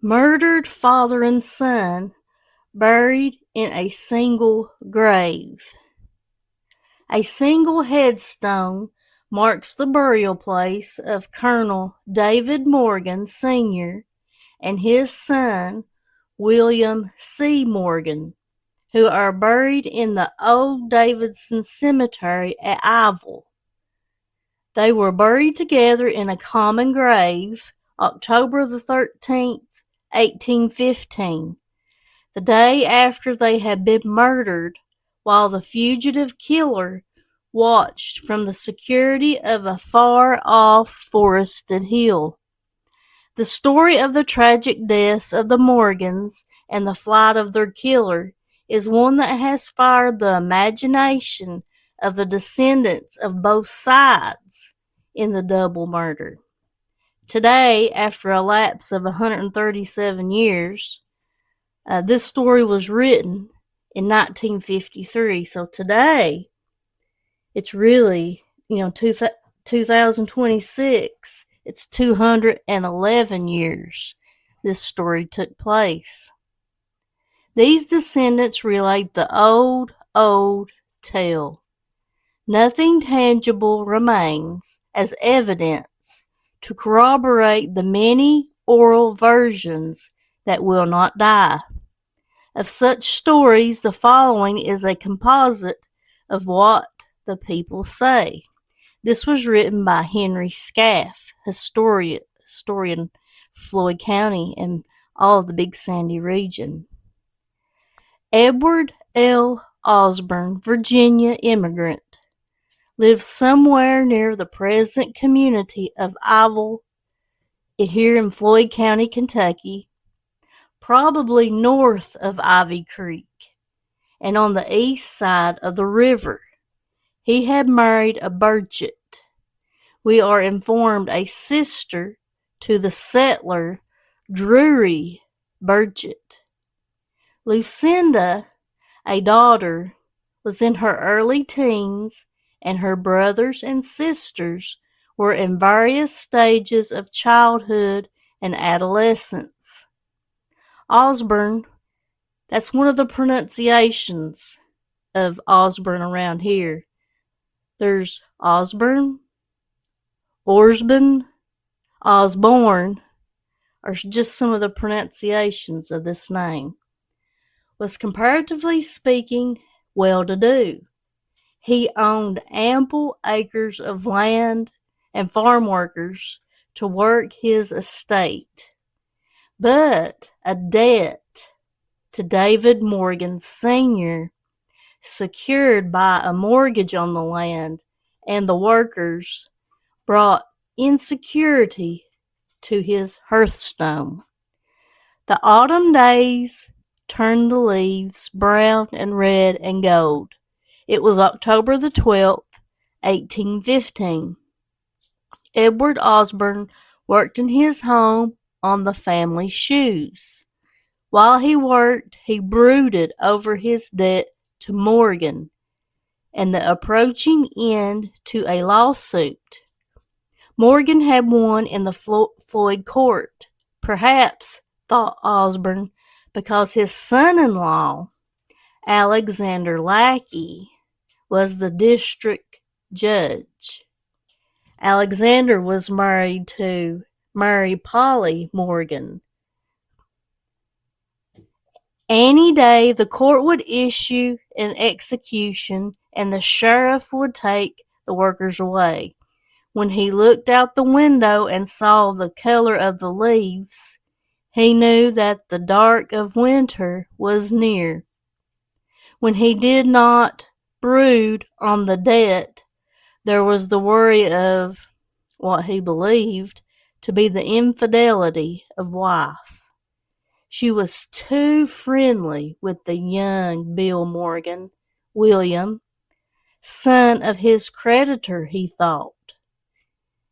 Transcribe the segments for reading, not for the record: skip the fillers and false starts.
Murdered father and son buried in a single grave. A single headstone marks the burial place of Colonel David Morgan, Sr. and his son, William C. Morgan, who are buried in the Old Davidson Cemetery at Ivell. They were buried together in a common grave, October the 13th, 1815, the day after they had been murdered, while the fugitive killer watched from the security of a far-off forested hill. The story of the tragic deaths of the Morgans and the flight of their killer is one that has fired the imagination of the descendants of both sides in the double murder. Today, after a lapse of 137 years, this story was written in 1953. So today, it's really, 2026. It's 211 years this story took place. These descendants relate the old tale. Nothing tangible remains as evidence to corroborate the many oral versions that will not die. Of such stories, the following is a composite of what the people say. This was written by Henry Scaff, historian for Floyd County and all of the Big Sandy region. Edward L. Osborne, Virginia immigrant, lived somewhere near the present community of Ivell here in Floyd County, Kentucky, probably north of Ivy Creek and on the east side of the river. He had married a Burchett. We are informed a sister to the settler Drury Burchett. Lucinda, a daughter, was in her early teens, and her brothers and sisters were in various stages of childhood and adolescence. Osborne, that's one of the pronunciations of Osborne around here. There's Osborne, Osborne, are just some of the pronunciations of this name. Was comparatively speaking well-to-do. He owned ample acres of land and farm workers to work his estate. But a debt to David Morgan Sr., secured by a mortgage on the land and the workers, brought insecurity to his hearthstone. The autumn days turned the leaves brown and red and gold. It was October the 12th, 1815. Edward Osborne worked in his home on the family shoes. While he worked, he brooded over his debt to Morgan and the approaching end to a lawsuit. Morgan had won in the Floyd court, perhaps, thought Osborne, because his son-in-law, Alexander Lackey, was the district judge. Alexander was married to Mary Polly Morgan. Any day the court would issue an execution and the sheriff would take the workers away. When he looked out the window and saw the color of the leaves, he knew that the dark of winter was near. When he did not brood on the debt, there was the worry of what he believed to be the infidelity of wife. She was too friendly with the young Bill Morgan, William, son of his creditor, he thought.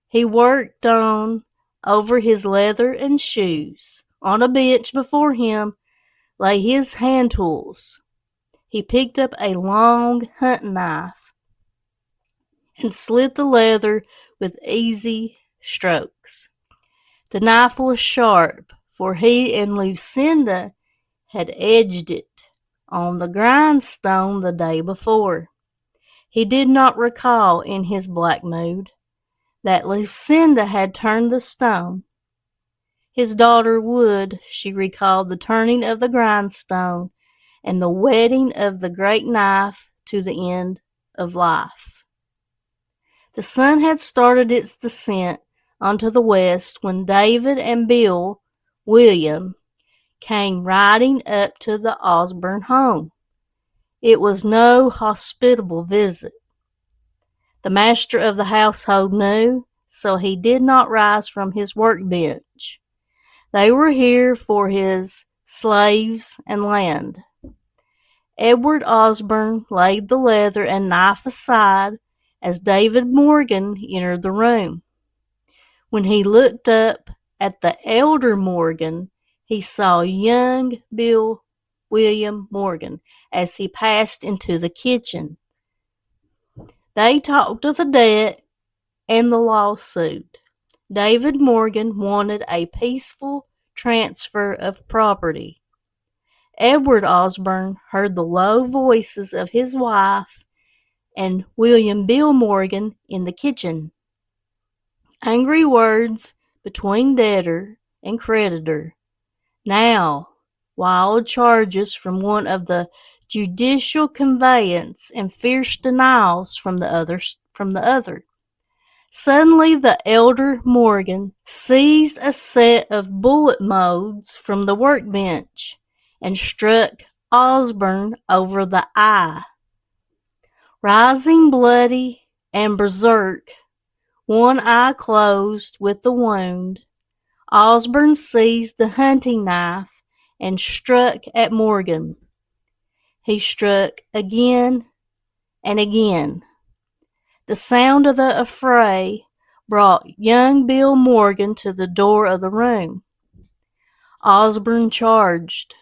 He worked on over his leather and shoes. On a bench before him lay his hand tools. He picked up a long hunting knife and slit the leather with easy strokes. The knife was sharp, for he and Lucinda had edged it on the grindstone the day before. He did not recall in his black mood that Lucinda had turned the stone. His daughter would, she recalled the turning of the grindstone and the whetting of the great knife to the end of life. The sun had started its descent onto the west when David and William, came riding up to the Osborne home. It was no hospitable visit. The master of the household knew, so he did not rise from his workbench. They were here for his slaves and land. Edward Osborne laid the leather and knife aside as David Morgan entered the room. When he looked up at the elder Morgan, he saw young William Morgan as he passed into the kitchen. They talked of the debt and the lawsuit. David Morgan wanted a peaceful transfer of property. Edward Osborne heard the low voices of his wife and William Bill Morgan in the kitchen. Angry words between debtor and creditor. Now, wild charges from one of the judicial conveyance and fierce denials from the other. Suddenly the elder Morgan seized a set of bullet molds from the workbench and struck Osborne over the eye. Rising bloody and berserk, one eye closed with the wound, Osborne seized the hunting knife and struck at Morgan. He struck again and again. The sound of the affray brought young Bill Morgan to the door of the room. Osborne charged,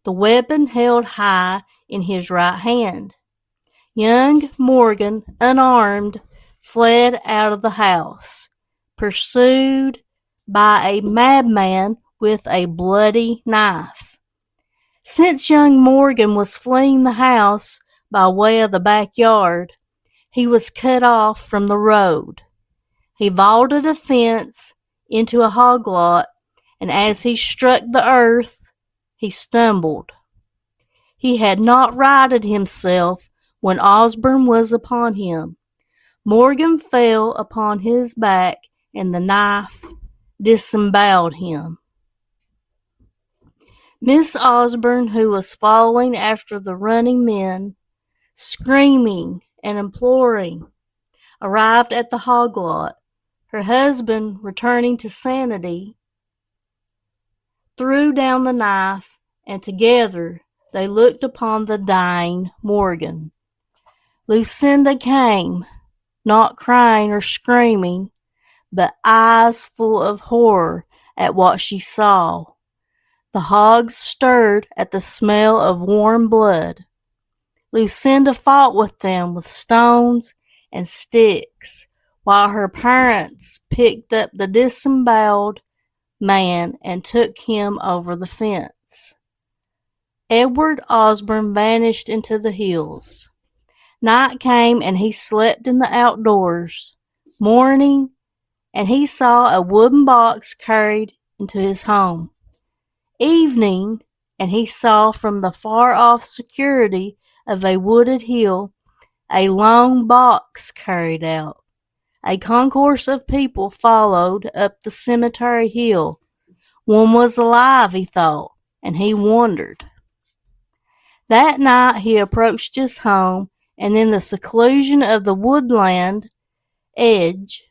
the weapon held high in his right hand. Young Morgan, unarmed, fled out of the house, pursued by a madman with a bloody knife. Since young Morgan was fleeing the house by way of the backyard, he was cut off from the road. He vaulted a fence into a hog lot, and as he struck the earth, he stumbled. He had not righted himself when Osborne was upon him. Morgan fell upon his back, and the knife disemboweled him. Miss Osborne, who was following after the running men, screaming and imploring, arrived at the hog lot. Her husband, returning to sanity, threw down the knife, and together they looked upon the dying Morgan. Lucinda came, not crying or screaming, but eyes full of horror at what she saw. The hogs stirred at the smell of warm blood. Lucinda fought with them with stones and sticks, while her parents picked up the disemboweled man and took him over the fence. Edward Osborne vanished into the hills. Night came, and he slept in the outdoors. Morning, and he saw a wooden box carried into his home. Evening, and he saw from the far-off security of a wooded hill a long box carried out. A concourse of people followed up the cemetery hill. One was alive, he thought, and he wondered. That night he approached his home, and in the seclusion of the woodland edge,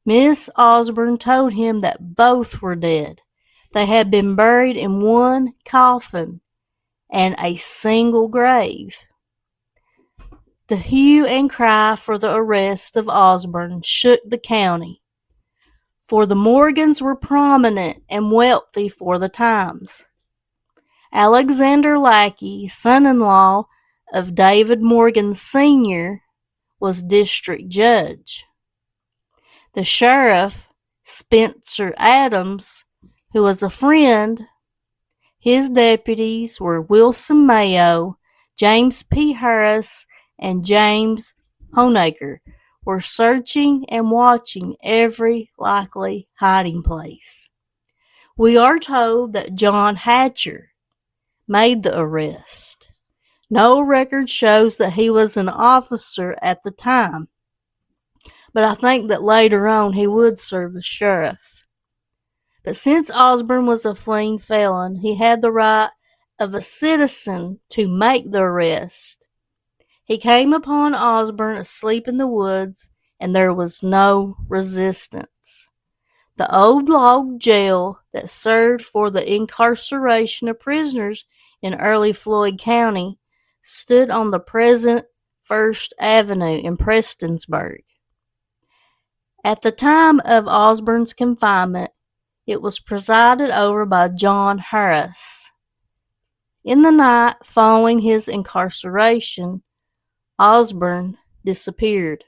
Miss Osborne told him that both were dead. They had been buried in one coffin and a single grave. The hue and cry for the arrest of Osborne shook the county, for the Morgans were prominent and wealthy for the times. Alexander Lackey, son-in-law of David Morgan Sr., was district judge. The sheriff, Spencer Adams, who was a friend. His deputies were Wilson Mayo, James P. Harris, and James Honaker, were searching and watching every likely hiding place. We are told that John Hatcher made the arrest. No record shows that he was an officer at the time, but I think that later on he would serve as sheriff. But since Osborne was a fleeing felon, he had the right of a citizen to make the arrest. He came upon Osborne asleep in the woods, and there was no resistance. The old log jail that served for the incarceration of prisoners in early Floyd County stood on the present First Avenue in Prestonsburg. At the time of Osborne's confinement, it was presided over by John Harris. In the night following his incarceration, Osborne disappeared.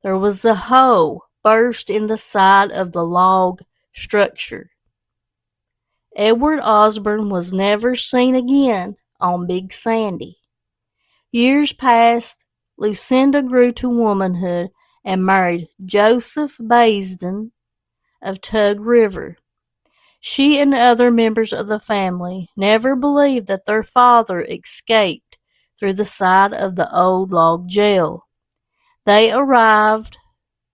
There was a hole burst in the side of the log structure. Edward Osborne was never seen again on Big Sandy. Years passed, Lucinda grew to womanhood and married Joseph Baisden of Tug River. She and other members of the family never believed that their father escaped through the side of the old log jail. They averred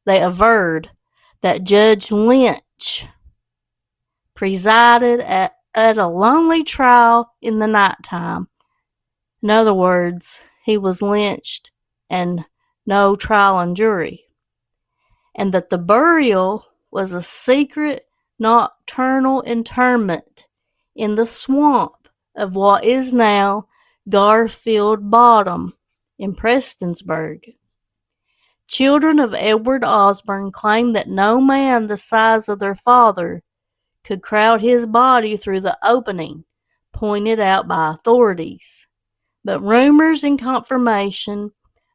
that Judge Lynch presided at a lonely trial in the nighttime. In other words, he was lynched and no trial and jury. And that the burial was a secret nocturnal interment in the swamp of what is now Garfield Bottom in Prestonsburg. Children of Edward Osborne claim that no man the size of their father could crowd his body through the opening pointed out by authorities. But rumors in confirmation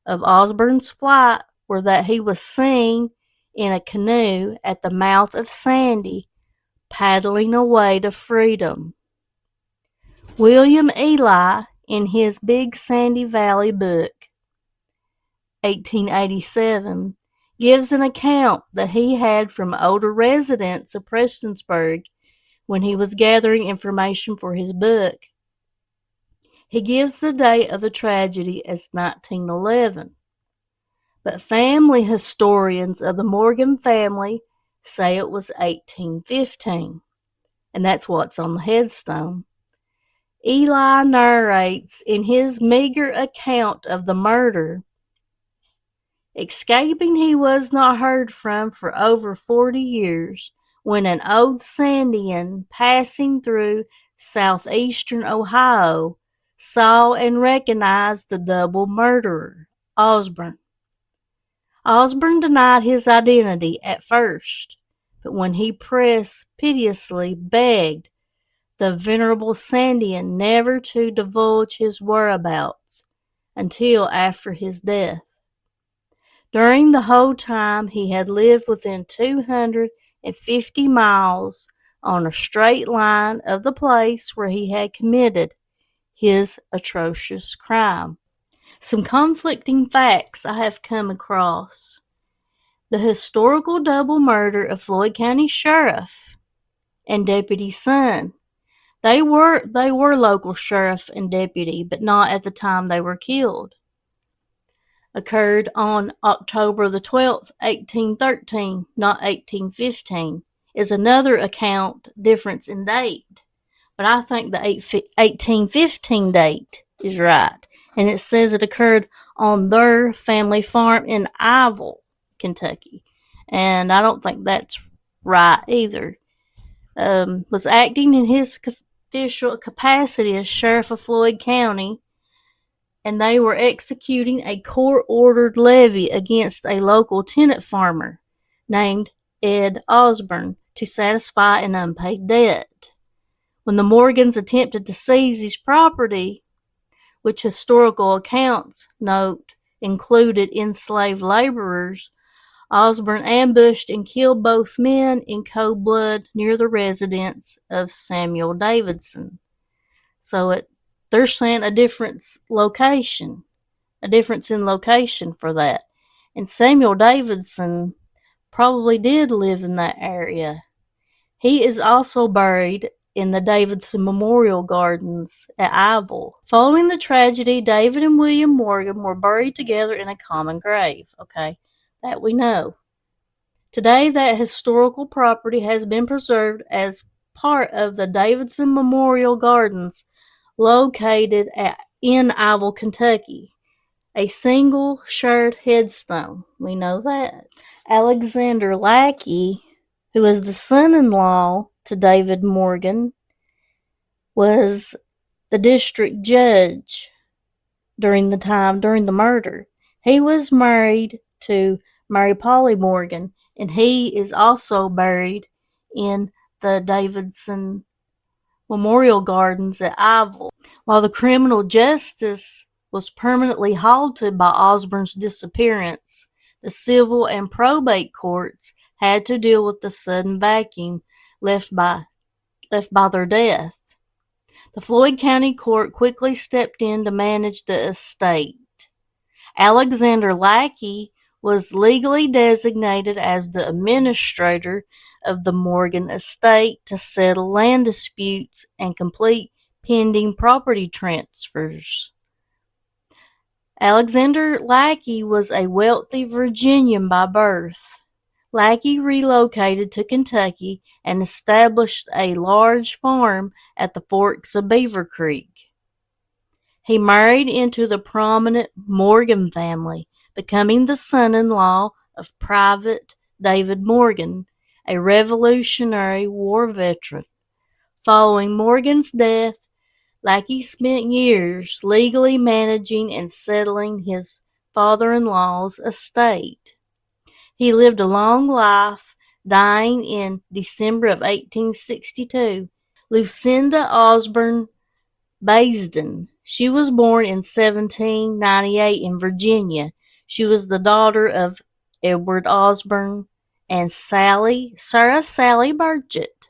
of Osborne's flight were that he was seen in a canoe at the mouth of Sandy, paddling away to freedom. William Ely, in his Big Sandy Valley book, 1887, gives an account that he had from older residents of Prestonsburg when he was gathering information for his book. He gives the date of the tragedy as 1911. But family historians of the Morgan family say it was 1815, and that's what's on the headstone. Ely narrates in his meager account of the murder, escaping he was not heard from for over 40 years, when an old Sandian passing through southeastern Ohio saw and recognized the double murderer, Osborne. Osborne denied his identity at first, but when he pressed piteously begged the venerable Sandian never to divulge his whereabouts until after his death. During the whole time he had lived within 250 miles on a straight line of the place where he had committed his atrocious crime. Some conflicting facts I have come across. The historical double murder of Floyd County Sheriff and Deputy's son. They were local sheriff and deputy, but not at the time they were killed. Occurred on October the 12th, 1813, not 1815, is another account difference in date. But I think the 1815 date is right. And it says it occurred on their family farm in Iville, Kentucky. And I don't think that's right either. Was acting in his official capacity as sheriff of Floyd County, and they were executing a court-ordered levy against a local tenant farmer named Ed Osborne to satisfy an unpaid debt. When the Morgans attempted to seize his property, which historical accounts note included enslaved laborers, Osborne ambushed and killed both men in cold blood near the residence of Samuel Davidson. So they're saying a difference in location for that. And Samuel Davidson probably did live in that area. He is also buried in the Davidson Memorial Gardens at Ivell. Following the tragedy, David and William Morgan were buried together in a common grave. Okay, that we know. Today, that historical property has been preserved as part of the Davidson Memorial Gardens located in Ivell, Kentucky. A single shared headstone. We know that. Alexander Lackey, who was the son-in-law to David Morgan, was the district judge during the murder. He was married to Mary Polly Morgan, and he is also buried in the Davidson Memorial Gardens at Ivell. While the criminal justice was permanently halted by Osborne's disappearance, the civil and probate courts had to deal with the sudden vacuum left by their death. The Floyd County Court quickly stepped in to manage the estate. Alexander Lackey was legally designated as the administrator of the Morgan estate to settle land disputes and complete pending property transfers. Alexander Lackey was a wealthy Virginian by birth. Lackey relocated to Kentucky and established a large farm at the forks of Beaver Creek. He married into the prominent Morgan family, becoming the son-in-law of Private David Morgan, a Revolutionary War veteran. Following Morgan's death, Lackey spent years legally managing and settling his father-in-law's estate. He lived a long life, dying in December of 1862. Lucinda Osborne Baisden. She was born in 1798 in Virginia. She was the daughter of Edward Osborne and Sarah Sally Burgett.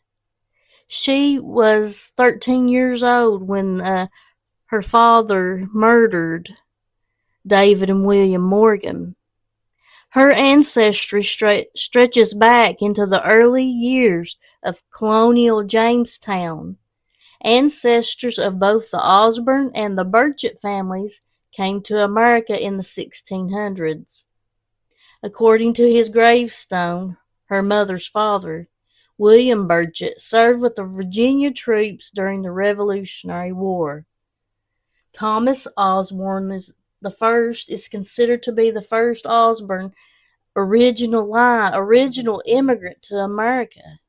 She was 13 years old when her father murdered David and William Morgan. Her ancestry stretches back into the early years of colonial Jamestown. Ancestors of both the Osborne and the Burgett families came to America in the 1600s. According to his gravestone, her mother's father, William Burgett, served with the Virginia troops during the Revolutionary War. Thomas Osborne is considered to be the first Osborne original immigrant to America.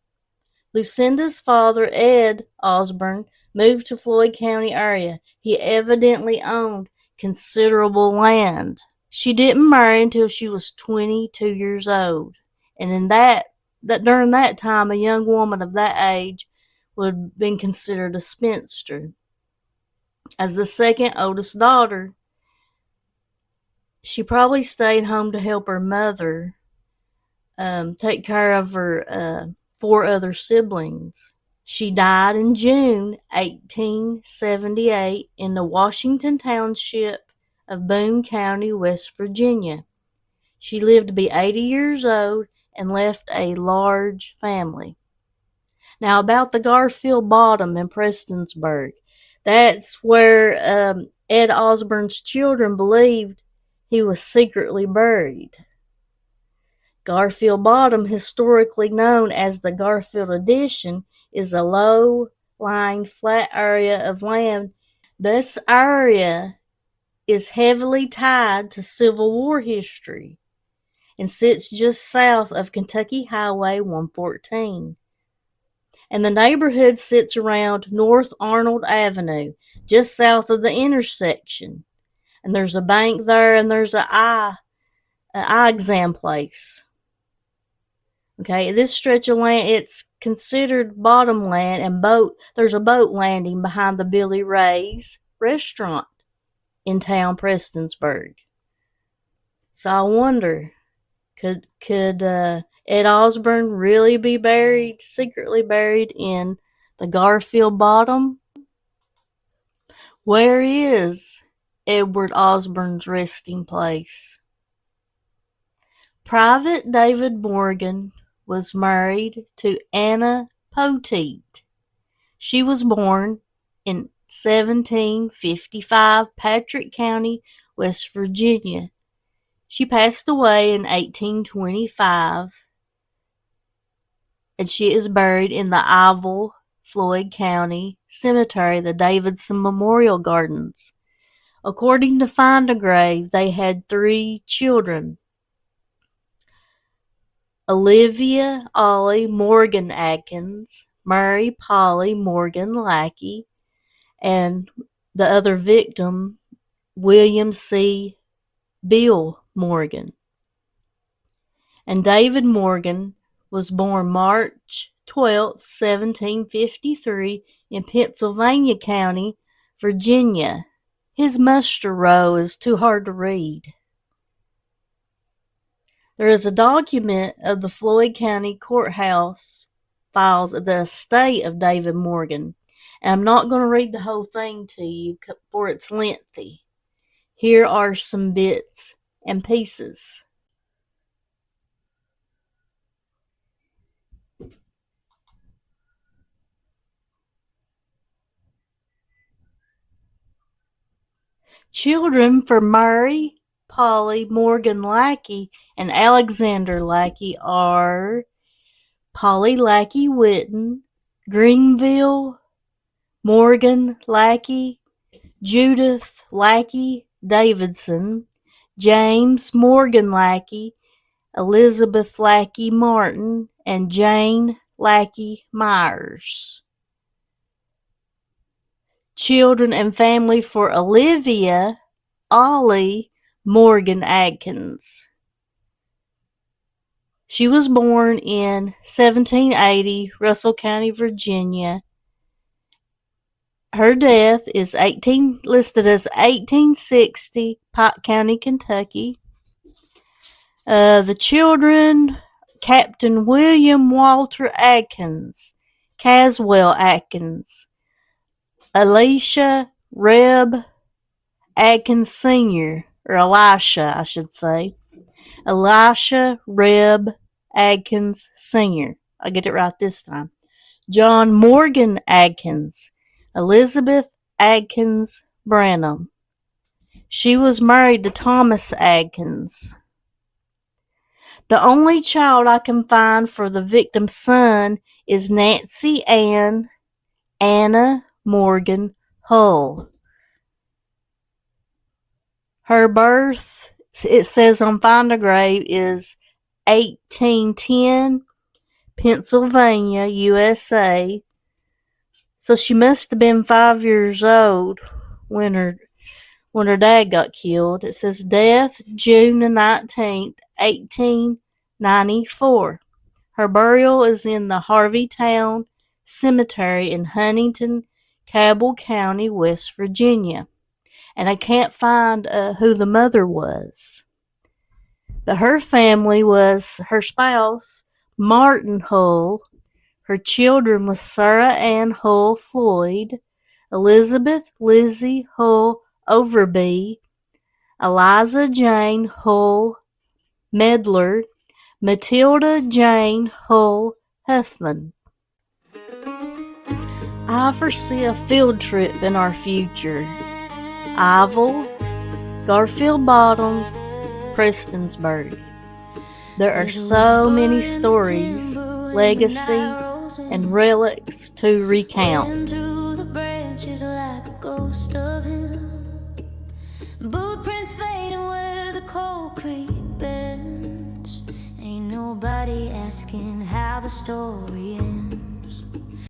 Lucinda's father, Ed Osborne, moved to Floyd County area. He evidently owned considerable land. She didn't marry until she was 22 years old. And during that time, a young woman of that age would have been considered a spinster. As the second oldest daughter, she probably stayed home to help her mother take care of her 4 other siblings. She died in June 1878 in the Washington Township of Boone County, West Virginia. She lived to be 80 years old and left a large family. Now, about the Garfield Bottom in Prestonsburg, that's where Ed Osborne's children believed he was secretly buried. Garfield Bottom, historically known as the Garfield Addition, is a low-lying flat area of land. This area is heavily tied to Civil War history and sits just south of Kentucky Highway 114. And the neighborhood sits around North Arnold Avenue, just south of the intersection. And there's a bank there, and there's an eye exam place. Okay, this stretch of land, it's considered bottom land, and there's a boat landing behind the Billy Ray's restaurant in town, Prestonsburg. So I wonder, Could Ed Osborne really be secretly buried in the Garfield Bottom? Where is Edward Osborne's resting place? Private David Morgan was married to Anna Poteet. She was born in 1755, Patrick County, West Virginia. She passed away in 1825, and she is buried in the Ivell, Floyd County Cemetery, the Davidson Memorial Gardens. According to Find a Grave, they had 3 children: Olivia Ollie Morgan Atkins, Mary Polly Morgan Lackey, and the other victim, William C. Bill Morgan. And David Morgan was born March 12, 1753 in Pennsylvania County, Virginia. His muster roll is too hard to read. There is a document of the Floyd County Courthouse files of the estate of David Morgan. And I'm not going to read the whole thing to you, for it's lengthy. Here are some bits and pieces. Children for Mary Polly Morgan Lackey and Alexander Lackey are Polly Lackey Witten, Greenville Morgan Lackey, Judith Lackey Davidson, James Morgan Lackey, Elizabeth Lackey Martin, and Jane Lackey Myers. Children and family for Olivia Ollie Morgan Atkins. She was born in 1780, Russell County, Virginia. Her death is listed as 1860, Pike County, Kentucky. The children, Captain William Walter Atkins, Caswell Atkins, Alicia Reb Atkins Sr., or Elisha, I should say. Elisha Reb Atkins Sr. I'll get it right this time. John Morgan Atkins, Elizabeth Atkins Branham. She was married to Thomas Atkins. The only child I can find for the victim's son is Nancy Anna Morgan Hull. Her birth, it says on Find a Grave, is 1810, Pennsylvania, USA. So she must have been 5 years old when her dad got killed. It says death June the 19th, 1894. Her burial is in the Harveytown Cemetery in Huntington, Cabell County, West Virginia. And I can't find who the mother was. But her family was her spouse, Martin Hull. Her children was Sarah Ann Hull Floyd, Elizabeth Lizzie Hull Overby, Eliza Jane Hull Medler, Matilda Jane Hull Huffman. I foresee a field trip in our future. Ivell, Garfield Bottom, Prestonsburg. There are so many stories, legacy, and relics to recount. Through the branches like a ghost of him. Boot prints fading where the cold creek bends. Ain't nobody asking how the story ends.